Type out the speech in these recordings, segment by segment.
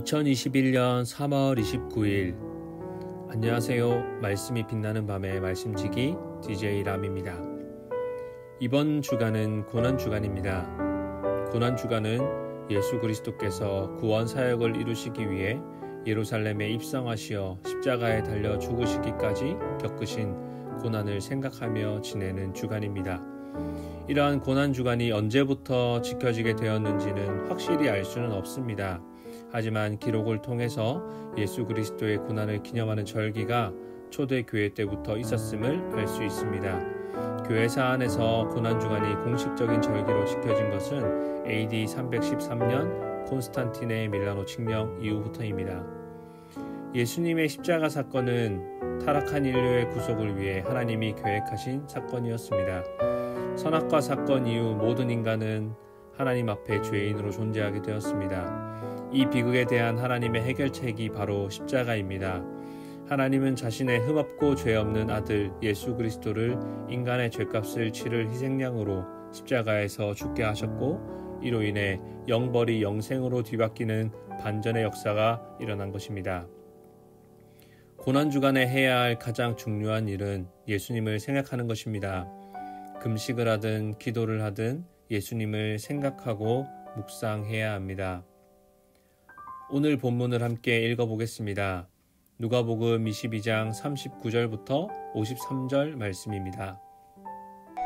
2021년 3월 29일 안녕하세요. 말씀이 빛나는 밤의 말씀지기 DJ 람입니다. 이번 주간은 고난주간입니다. 고난주간은 예수 그리스도께서 구원 사역을 이루시기 위해 예루살렘에 입성하시어 십자가에 달려 죽으시기까지 겪으신 고난을 생각하며 지내는 주간입니다. 이러한 고난주간이 언제부터 지켜지게 되었는지는 확실히 알 수는 없습니다. 하지만 기록을 통해서 예수 그리스도의 고난을 기념하는 절기가 초대교회 때부터 있었음을 알 수 있습니다. 교회사 안에서 고난주간이 공식적인 절기로 지켜진 것은 AD 313년 콘스탄틴의 밀라노 칙령 이후부터입니다. 예수님의 십자가 사건은 타락한 인류의 구속을 위해 하나님이 계획하신 사건이었습니다. 선악과 사건 이후 모든 인간은 하나님 앞에 죄인으로 존재하게 되었습니다. 이 비극에 대한 하나님의 해결책이 바로 십자가입니다. 하나님은 자신의 흠없고 죄 없는 아들 예수 그리스도를 인간의 죄값을 치를 희생양으로 십자가에서 죽게 하셨고, 이로 인해 영벌이 영생으로 뒤바뀌는 반전의 역사가 일어난 것입니다. 고난주간에 해야 할 가장 중요한 일은 예수님을 생각하는 것입니다. 금식을 하든 기도를 하든 예수님을 생각하고 묵상해야 합니다. 오늘 본문을 함께 읽어보겠습니다. 누가복음 22장 39절부터 53절 말씀입니다.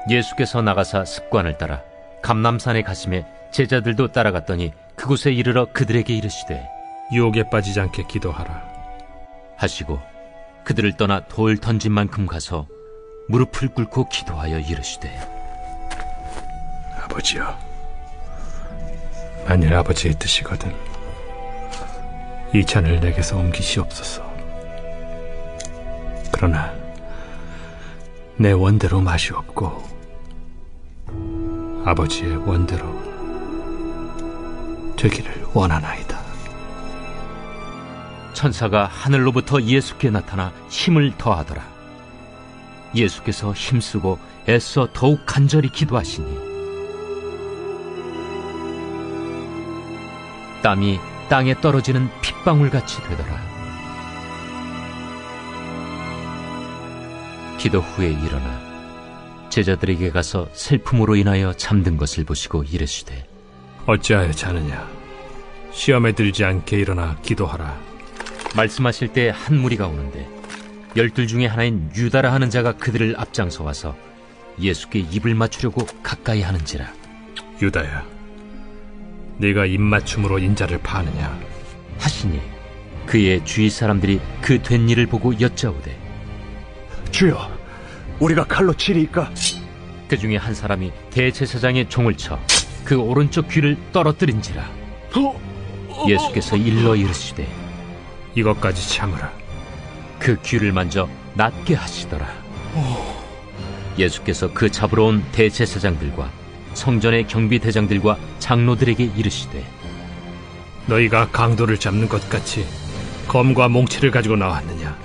예수께서 나가사 습관을 따라 감람산에 가시매 제자들도 따라갔더니 그곳에 이르러 그들에게 이르시되 유혹에 빠지지 않게 기도하라 하시고 그들을 떠나 돌 던진 만큼 가서 무릎을 꿇고 기도하여 이르시되 아버지여, 만일 아버지의 뜻이거든 이 잔을 내게서 옮기시옵소서. 그러나 내 원대로 마시옵고 아버지의 원대로 되기를 원하나이다. 천사가 하늘로부터 예수께 나타나 힘을 더하더라. 예수께서 힘쓰고 애써 더욱 간절히 기도하시니 땀이 땅에 떨어지는 핏방울같이 되더라. 기도 후에 일어나 제자들에게 가서 슬픔으로 인하여 잠든 것을 보시고 이르시되 어찌하여 자느냐? 시험에 들지 않게 일어나 기도하라. 말씀하실 때 한 무리가 오는데 12 중에 하나인 유다라 하는 자가 그들을 앞장서 와서 예수께 입을 맞추려고 가까이 하는지라. 유다야, 네가 입맞춤으로 인자를 파느냐 하시니 그의 주위 사람들이 그 된 일을 보고 여짜오되 주여, 우리가 칼로 치리이까? 그 중에 한 사람이 대제사장의 종을 쳐 그 오른쪽 귀를 떨어뜨린지라. 예수께서 일러 이르시되 이것까지 참으라. 그 귀를 만져 낫게 하시더라. 예수께서 그 잡으러 온 대제사장들과 성전의 경비대장들과 장로들에게 이르시되 너희가 강도를 잡는 것 같이 검과 몽치를 가지고 나왔느냐?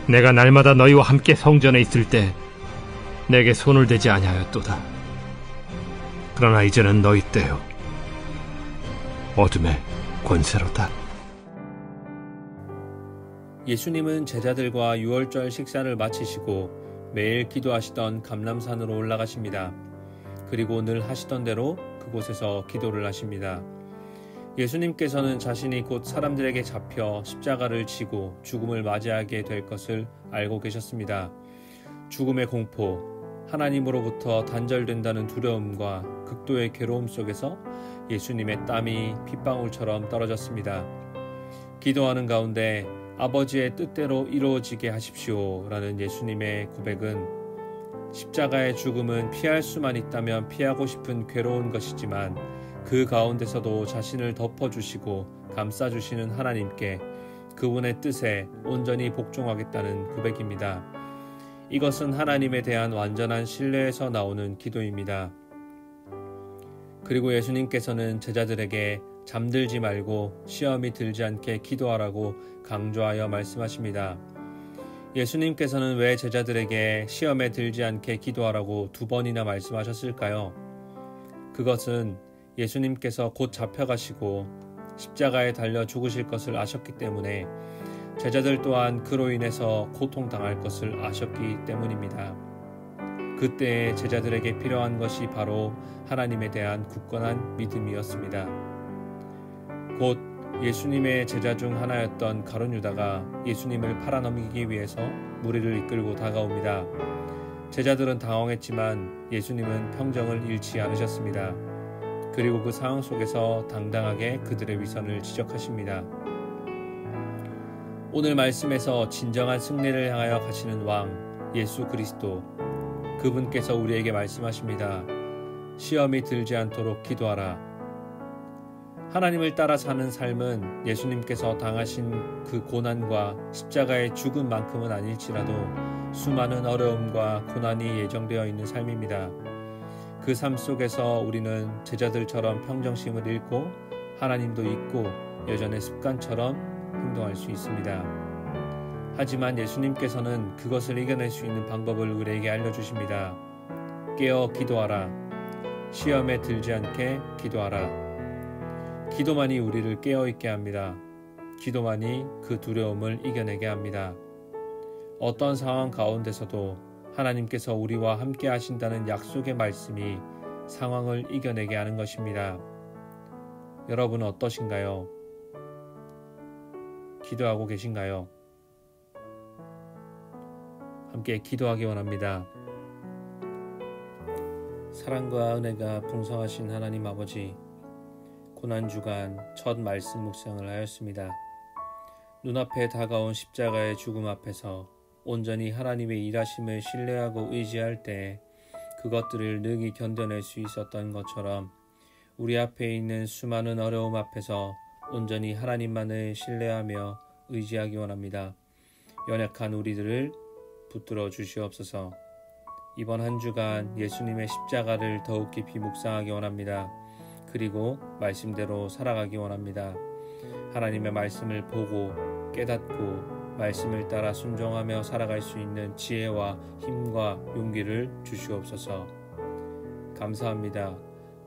내가 날마다 너희와 함께 성전에 있을 때 내게 손을 대지 아니하였도다. 그러나 이제는 너희 때요 어둠의 권세로다. 예수님은 제자들과 유월절 식사를 마치시고 매일 기도하시던 감람산으로 올라가십니다. 그리고 늘 하시던 대로 그곳에서 기도를 하십니다. 예수님께서는 자신이 곧 사람들에게 잡혀 십자가를 지고 죽음을 맞이하게 될 것을 알고 계셨습니다. 죽음의 공포, 하나님으로부터 단절된다는 두려움과 극도의 괴로움 속에서 예수님의 땀이 핏방울처럼 떨어졌습니다. 기도하는 가운데 아버지의 뜻대로 이루어지게 하십시오 라는 예수님의 고백은 십자가의 죽음은 피할 수만 있다면 피하고 싶은 괴로운 것이지만 그 가운데서도 자신을 덮어주시고 감싸주시는 하나님께 그분의 뜻에 온전히 복종하겠다는 고백입니다. 이것은 하나님에 대한 완전한 신뢰에서 나오는 기도입니다. 그리고 예수님께서는 제자들에게 잠들지 말고 시험이 들지 않게 기도하라고 강조하여 말씀하십니다. 예수님께서는 왜 제자들에게 시험에 들지 않게 기도하라고 2번이나 말씀하셨을까요? 그것은 예수님께서 곧 잡혀가시고 십자가에 달려 죽으실 것을 아셨기 때문에 제자들 또한 그로 인해서 고통당할 것을 아셨기 때문입니다. 그때 제자들에게 필요한 것이 바로 하나님에 대한 굳건한 믿음이었습니다. 곧 예수님의 제자 중 하나였던 가룟 유다가 예수님을 팔아넘기기 위해서 무리를 이끌고 다가옵니다. 제자들은 당황했지만 예수님은 평정을 잃지 않으셨습니다. 그리고 그 상황 속에서 당당하게 그들의 위선을 지적하십니다. 오늘 말씀에서 진정한 승리를 향하여 가시는 왕 예수 그리스도, 그분께서 우리에게 말씀하십니다. 시험이 들지 않도록 기도하라. 하나님을 따라 사는 삶은 예수님께서 당하신 그 고난과 십자가의 죽음만큼은 아닐지라도 수많은 어려움과 고난이 예정되어 있는 삶입니다. 그 삶 속에서 우리는 제자들처럼 평정심을 잃고 하나님도 잊고 여전의 습관처럼 행동할 수 있습니다. 하지만 예수님께서는 그것을 이겨낼 수 있는 방법을 우리에게 알려주십니다. 깨어 기도하라. 시험에 들지 않게 기도하라. 기도만이 우리를 깨어있게 합니다. 기도만이 그 두려움을 이겨내게 합니다. 어떤 상황 가운데서도 하나님께서 우리와 함께 하신다는 약속의 말씀이 상황을 이겨내게 하는 것입니다. 여러분은 어떠신가요? 기도하고 계신가요? 함께 기도하기 원합니다. 사랑과 은혜가 풍성하신 하나님 아버지, 고난주간 첫 말씀 묵상을 하였습니다. 눈앞에 다가온 십자가의 죽음 앞에서 온전히 하나님의 일하심을 신뢰하고 의지할 때 그것들을 능히 견뎌낼 수 있었던 것처럼 우리 앞에 있는 수많은 어려움 앞에서 온전히 하나님만을 신뢰하며 의지하기 원합니다. 연약한 우리들을 붙들어 주시옵소서. 이번 한 주간 예수님의 십자가를 더욱 깊이 묵상하기 원합니다. 그리고 말씀대로 살아가기 원합니다. 하나님의 말씀을 보고 깨닫고 말씀을 따라 순종하며 살아갈 수 있는 지혜와 힘과 용기를 주시옵소서. 감사합니다.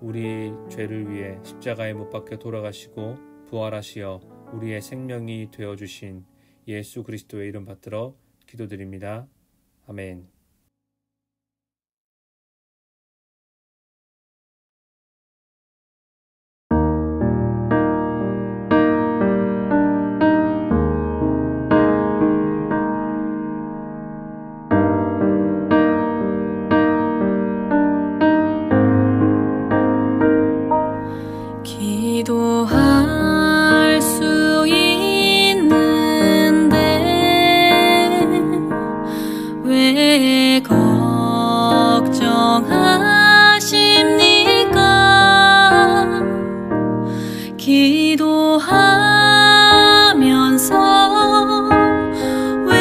우리의 죄를 위해 십자가에 못 박혀 돌아가시고 부활하시어 우리의 생명이 되어주신 예수 그리스도의 이름 받들어 기도드립니다. 아멘. 기도할 수 있는데 왜 걱정하십니까? 기도하면서 왜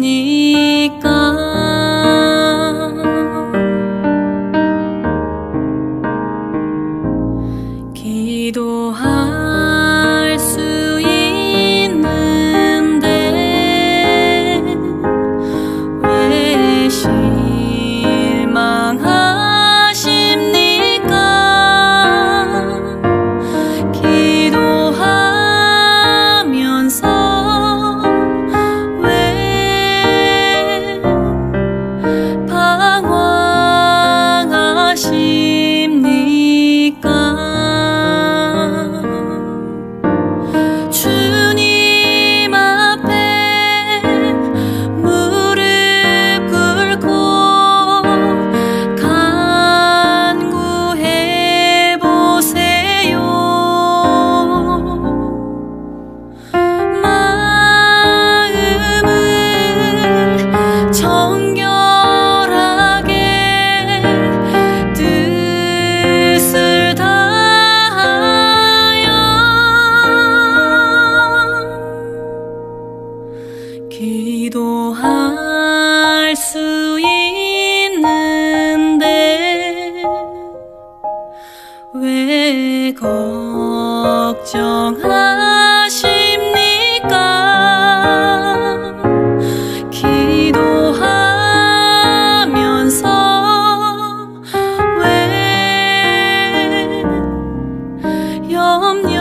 염려하십니까? 기도할 수 있는데 왜 실망하십니까? 기도하면서 왜 방황하십니까? 주님 앞에 무릎 꿇고 간구해 보세요. 마음을 정결하게 뜻을 다하여 기도할 수 있는데 왜 걱정하십니까? 기도하면서 염려